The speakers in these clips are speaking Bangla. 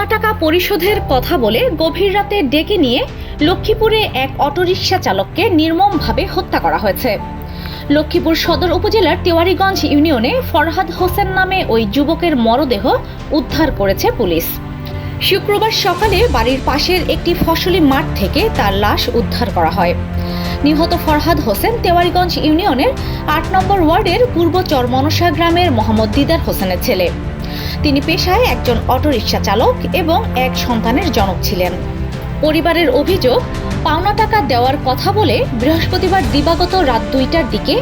পাওনা টাকা পরিশোধের কথা বলে গভীর রাতে ডেকে নিয়ে লক্ষ্মীপুরে এক অটোরিকশা চালককে নির্মমভাবে হত্যা করা হয়েছে। লক্ষ্মীপুর সদর উপজেলার তেওয়ারীগঞ্জ ইউনিয়নে ফরহাদ হোসেন নামে ওই যুবকের মরদেহ উদ্ধার করেছে পুলিশ। শুক্রবার সকালে বাড়ির পাশের একটি ফসলি মাঠ থেকে তার লাশ উদ্ধার করা হয়। নিহত ফরহাদ হোসেন তেওয়ারীগঞ্জ ইউনিয়নের ৮ নম্বর ওয়ার্ডের পূর্ব চরমনসা গ্রামের মোহাম্মদ দিদার হোসেনের ছেলে। তিনি পেশায় একজন অটোরিকশা চালক এবং এক সন্তানের জনক ছিলেন। পরিবারের অভিযোগ, পাওনা টাকা দেওয়ার কথা বলে বৃহস্পতিবার দিবাগত রাত ২টার দিকে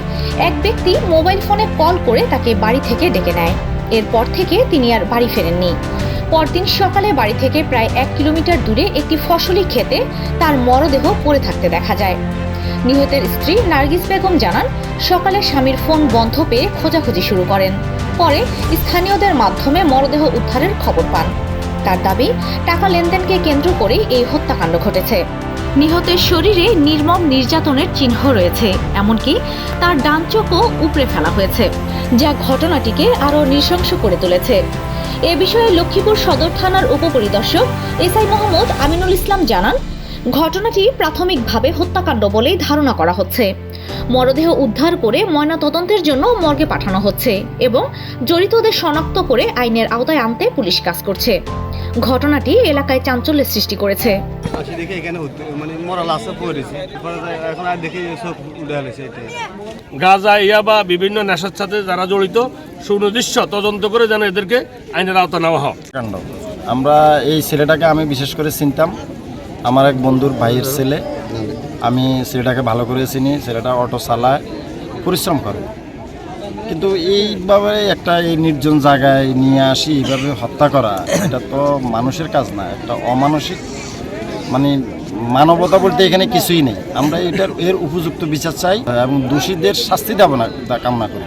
এক ব্যক্তি মোবাইল ফোনে কল করে তাকে বাড়ি থেকে ডেকে নেয়। এরপর থেকে তিনি আর বাড়ি ফেরেননি। পরদিন সকালে বাড়ি থেকে প্রায় ১ কিলোমিটার দূরে একটি ফসলি ক্ষেতে তার মরদেহ পড়ে থাকতে দেখা যায়। নিহতের স্ত্রী নার্গিস বেগম জানান, সকালে স্বামীর ফোন বন্ধ পেয়ে খোঁজাখুঁজি শুরু করেন। পরে স্থানীয়দের মাধ্যমে মরদেহ উদ্ধারের খবর পান। তার দাবি, টাকা লেনদেনকে কেন্দ্র করেই এই হত্যাকাণ্ড ঘটেছে। নিহতের শরীরে নির্মম নির্যাতনের চিহ্ন রয়েছে, এমনকি তার ডান চোখও উপড়ে ফেলা হয়েছে, যা ঘটনাটিকে আরও নৃশংস করে তুলেছে। এ বিষয়ে লক্ষ্মীপুর সদর থানার উপপরিদর্শক এসআই মোহাম্মদ আমিনুল ইসলাম জানান, ঘটনাটি প্রাথমিকভাবে হত্যাকাণ্ড বলেই ধারণা করা হচ্ছে। মরদেহ উদ্ধার করে ময়নাতদন্তের জন্য মর্গে পাঠানো হচ্ছে এবং জড়িতদের শনাক্ত করে আইনের আওতায় আনতে পুলিশ কাজ করছে। ঘটনাটি এলাকায় চাঞ্চল্যের সৃষ্টি করেছে। গাঁজা, ইয়াবা বিভিন্ন নেশার সাথে যারা জড়িত সুনির্দিষ্ট তদন্ত করে যেন এদেরকে আইনের আওতা নেওয়া হয়। আমরা এই ছেলেটাকে আমি বিশেষ করে চিনতাম, আমার এক বন্ধুর ভাইয়ের ছেলে। আমি ছেলেটাকে ভালো করে চিনি। ছেলেটা অটো চালায়, পরিশ্রম করে, কিন্তু এইভাবে একটা এই নির্জন জায়গায় নিয়ে আসি এইভাবে হত্যা করা, এটা তো মানুষের কাজ না, একটা অমানসিক, মানে মানবতা বলতে এখানে কিছুই নেই। আমরা এর উপযুক্ত বিচার চাই এবং দোষীদের শাস্তি দেব না কামনা করি।